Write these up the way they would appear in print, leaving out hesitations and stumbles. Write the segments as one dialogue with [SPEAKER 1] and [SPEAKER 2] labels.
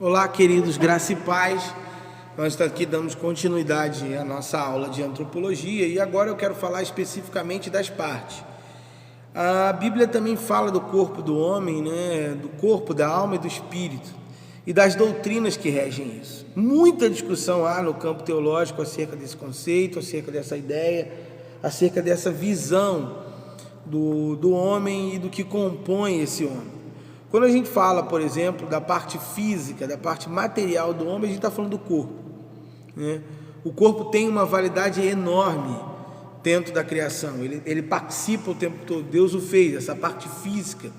[SPEAKER 1] Olá, queridos, graça e paz. Nós estamos aqui dando continuidade à nossa aula de antropologia e agora eu quero falar especificamente das partes. A Bíblia também fala do corpo do homem, né? Do corpo, da alma e do espírito e das doutrinas que regem isso. Muita discussão há no campo teológico acerca desse conceito, acerca dessa ideia, acerca dessa visão do homem e do que compõe esse homem. Quando a gente fala, por exemplo, da parte física, da parte material do homem, a gente está falando do corpo, né? O corpo tem uma validade enorme dentro da criação, ele participa o tempo todo, Deus o fez, essa parte física,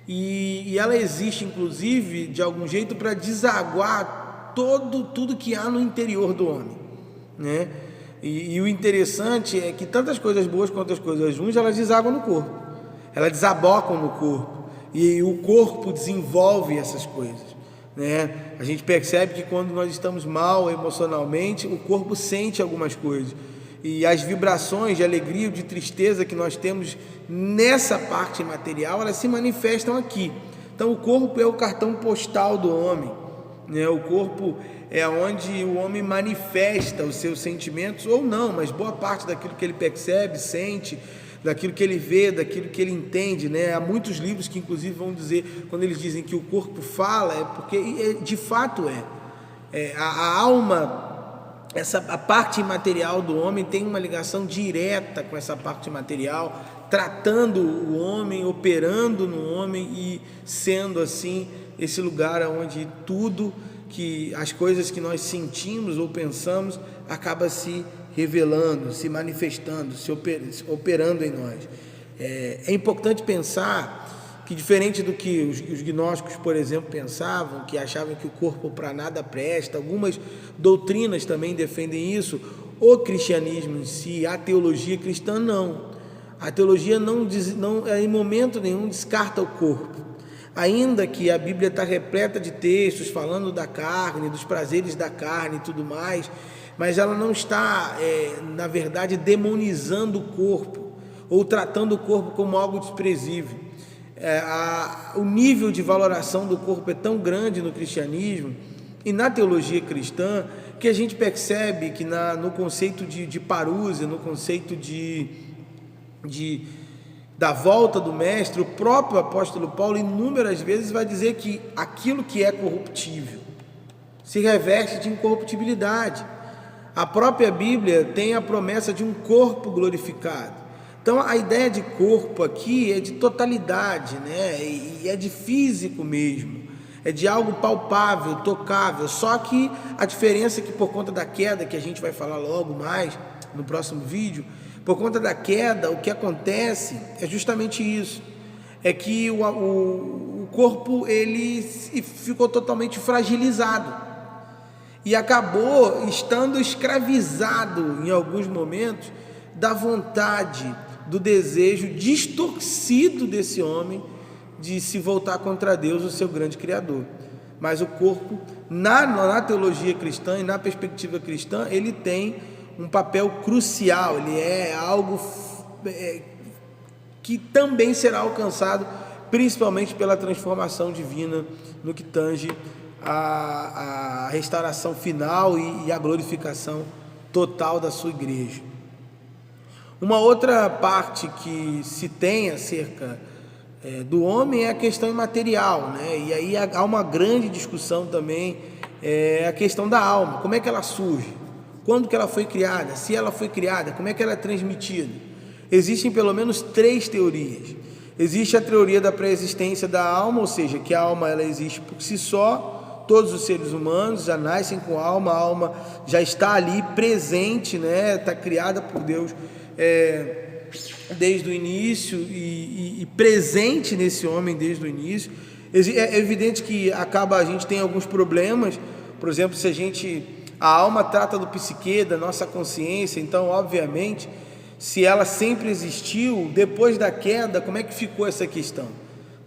[SPEAKER 1] e ela existe, inclusive, de algum jeito para desaguar tudo que há no interior do homem, né? E o interessante é que tanto as coisas boas quanto as coisas ruins, elas desaguam no corpo, elas desabocam no corpo. E o corpo desenvolve essas coisas, né? A gente percebe que quando nós estamos mal emocionalmente, o corpo sente algumas coisas. E as vibrações de alegria ou de tristeza que nós temos nessa parte material, elas se manifestam aqui. Então o corpo é o cartão postal do homem, né? O corpo é onde o homem manifesta os seus sentimentos, ou não, mas boa parte daquilo que ele percebe, sente, daquilo que ele vê, daquilo que ele entende, né? Há muitos livros que inclusive vão dizer, quando eles dizem que o corpo fala, é porque de fato a alma, a parte imaterial do homem tem uma ligação direta com essa parte material, tratando o homem, operando no homem e sendo assim esse lugar onde tudo que as coisas que nós sentimos ou pensamos acaba se revelando, se manifestando, se operando em nós. É importante pensar que, diferente do que os gnósticos, por exemplo, pensavam, que achavam que o corpo para nada presta, algumas doutrinas também defendem isso, o cristianismo em si, a teologia cristã não. A teologia não em momento nenhum descarta o corpo. Ainda que a Bíblia está repleta de textos falando da carne, dos prazeres da carne e tudo mais, mas ela não está, na verdade, demonizando o corpo ou tratando o corpo como algo desprezível. O nível de valoração do corpo é tão grande no cristianismo e na teologia cristã que a gente percebe que no conceito de parúzia, no conceito da volta do mestre, o próprio apóstolo Paulo inúmeras vezes vai dizer que aquilo que é corruptível se reveste de incorruptibilidade. A própria Bíblia tem a promessa de um corpo glorificado. Então a ideia de corpo aqui é de totalidade, né? E é de físico mesmo, é de algo palpável, tocável. Só que a diferença é que, por conta da queda, que a gente vai falar logo mais no próximo vídeo, por conta da queda, o que acontece é justamente isso, é que o corpo ele ficou totalmente fragilizado e acabou estando escravizado em alguns momentos da vontade, do desejo distorcido desse homem de se voltar contra Deus, o seu grande Criador. Mas o corpo, na teologia cristã e na perspectiva cristã, ele tem um papel crucial, ele é algo que também será alcançado principalmente pela transformação divina no que tange a restauração final e a glorificação total da sua igreja. Uma outra parte que se tem acerca do homem é a questão imaterial, né? E aí há uma grande discussão também, a questão da alma, como é que ela surge, quando que ela foi criada, se ela foi criada, como é que ela é transmitida. Existem pelo menos 3 teorias. Existe a teoria da pré-existência da alma, ou seja, que a alma ela existe por si só. Todos os seres humanos já nascem com a alma já está ali presente, né? Está criada por Deus desde o início e presente nesse homem desde o início. É evidente que a gente tem alguns problemas, por exemplo, a alma trata do psique, da nossa consciência, então obviamente se ela sempre existiu, depois da queda, como é que ficou essa questão?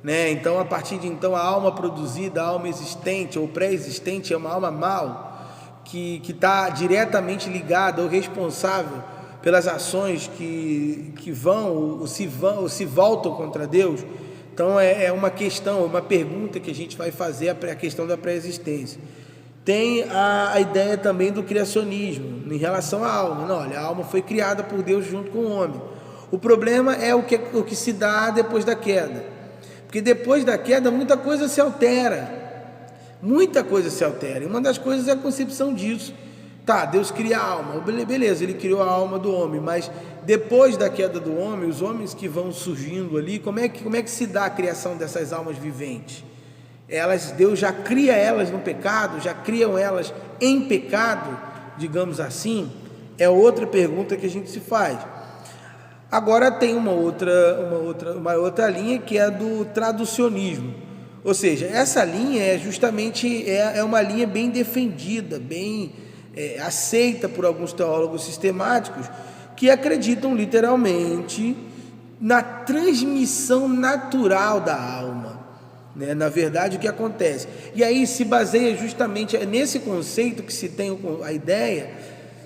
[SPEAKER 1] Né? Então, a partir de então, a alma produzida, a alma existente ou pré-existente é uma alma mal, que está diretamente ligada ou responsável pelas ações que vão ou se voltam contra Deus. Então é uma questão, uma pergunta que a gente vai fazer, a questão da pré-existência. Tem a ideia também do criacionismo em relação à alma. Não, olha, a alma foi criada por Deus junto com o homem. O problema é o que se dá depois da queda, porque depois da queda muita coisa se altera, e uma das coisas é a concepção disso. Tá, Deus cria a alma, beleza, ele criou a alma do homem, mas depois da queda do homem, os homens que vão surgindo ali, como é que se dá a criação dessas almas viventes? Deus já cria elas no pecado, já criam elas em pecado, digamos assim? É outra pergunta que a gente se faz. Agora tem uma outra linha, que é a do traducionismo. Ou seja, essa linha é justamente uma linha bem defendida, bem aceita por alguns teólogos sistemáticos, que acreditam literalmente na transmissão natural da alma, né? Na verdade, o que acontece? E aí se baseia justamente nesse conceito que se tem a ideia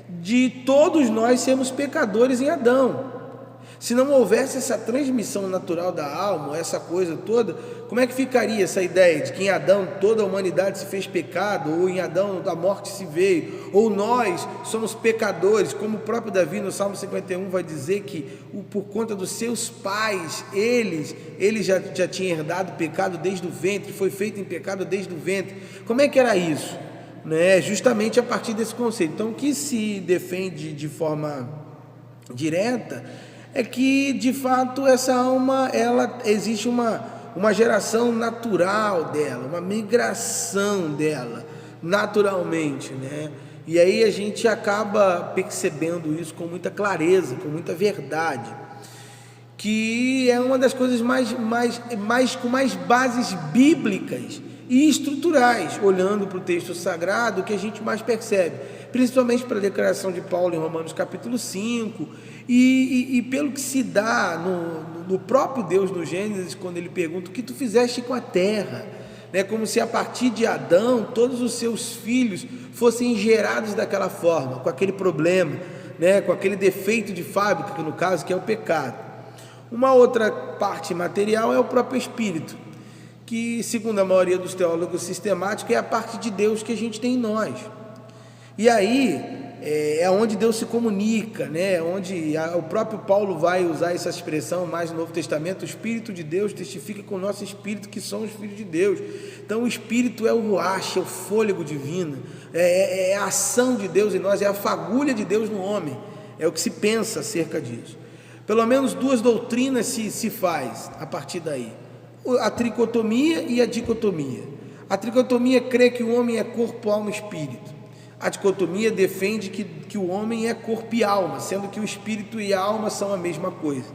[SPEAKER 1] de todos nós sermos pecadores em Adão. Se não houvesse essa transmissão natural da alma, essa coisa toda, como é que ficaria essa ideia de que em Adão toda a humanidade se fez pecado, ou em Adão a morte se veio, ou nós somos pecadores, como o próprio Davi no Salmo 51 vai dizer que por conta dos seus pais, ele já tinha herdado pecado desde o ventre, foi feito em pecado desde o ventre. Como é que era isso? Né? Justamente a partir desse conceito. Então, o que se defende de forma direta é que, de fato, essa alma, existe uma geração natural dela, uma migração dela, naturalmente, né? E aí a gente acaba percebendo isso com muita clareza, com muita verdade, que é uma das coisas com mais bases bíblicas e estruturais, olhando para o texto sagrado, que a gente mais percebe, principalmente para a declaração de Paulo em Romanos capítulo 5, e pelo que se dá no próprio Deus no Gênesis, quando ele pergunta o que tu fizeste com a terra, né? Como se a partir de Adão todos os seus filhos fossem gerados daquela forma, com aquele problema, né? Com aquele defeito de fábrica, que no caso que é o pecado. Uma outra parte material é o próprio espírito, que segundo a maioria dos teólogos sistemáticos é a parte de Deus que a gente tem em nós. E aí é onde Deus se comunica, né? Onde o próprio Paulo vai usar essa expressão mais no Novo Testamento: o Espírito de Deus testifica com o nosso espírito que somos filhos de Deus. Então o Espírito é o ruach, é o fôlego divino, é a ação de Deus em nós, é a fagulha de Deus no homem, é o que se pensa acerca disso. Pelo menos duas doutrinas se faz a partir daí: a tricotomia e a dicotomia. A tricotomia crê que o homem é corpo, alma e espírito. A dicotomia defende que o homem é corpo e alma, sendo que o espírito e a alma são a mesma coisa.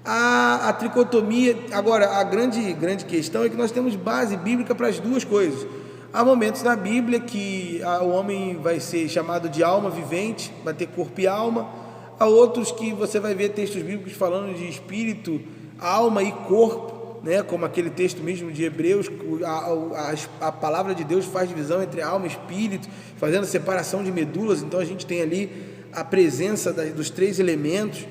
[SPEAKER 1] A tricotomia, agora, a grande questão é que nós temos base bíblica para as duas coisas. Há momentos na Bíblia que o homem vai ser chamado de alma vivente, vai ter corpo e alma. Há outros que você vai ver textos bíblicos falando de espírito, alma e corpo, né? Como aquele texto mesmo de Hebreus, a palavra de Deus faz divisão entre alma e espírito, fazendo separação de medulas. Então a gente tem ali a presença dos três elementos.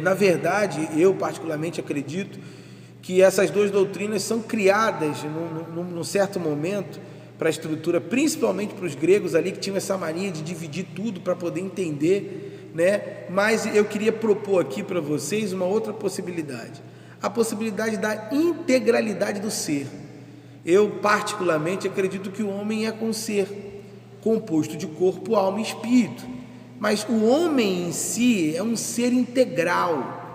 [SPEAKER 1] Na verdade, eu particularmente acredito que essas duas doutrinas são criadas num certo momento para a estrutura, principalmente para os gregos ali, que tinham essa mania de dividir tudo para poder entender, né? Mas eu queria propor aqui para vocês uma outra possibilidade: a possibilidade da integralidade do ser. Eu particularmente acredito que o homem é um ser composto de corpo, alma e espírito, mas o homem em si é um ser integral,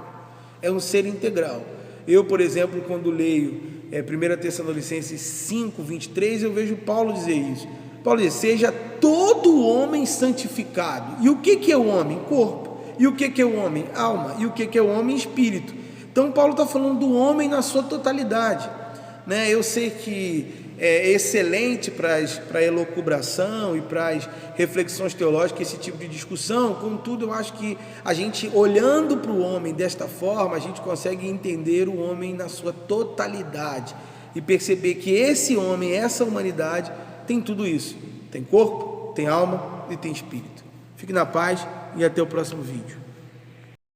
[SPEAKER 1] Eu, por exemplo, quando leio 1 Tessalonicenses 5:23, eu vejo Paulo dizer isso. Paulo diz: seja todo homem santificado. E o que é o homem? Corpo. E o que é o homem? Alma. E o que é o homem? Espírito. Então Paulo está falando do homem na sua totalidade, né? Eu sei que é excelente para a elucubração e para as reflexões teológicas esse tipo de discussão. Contudo, eu acho que a gente, olhando para o homem desta forma, a gente consegue entender o homem na sua totalidade e perceber que esse homem, essa humanidade, tem tudo isso: tem corpo, tem alma e tem espírito. Fique na paz e até o próximo vídeo.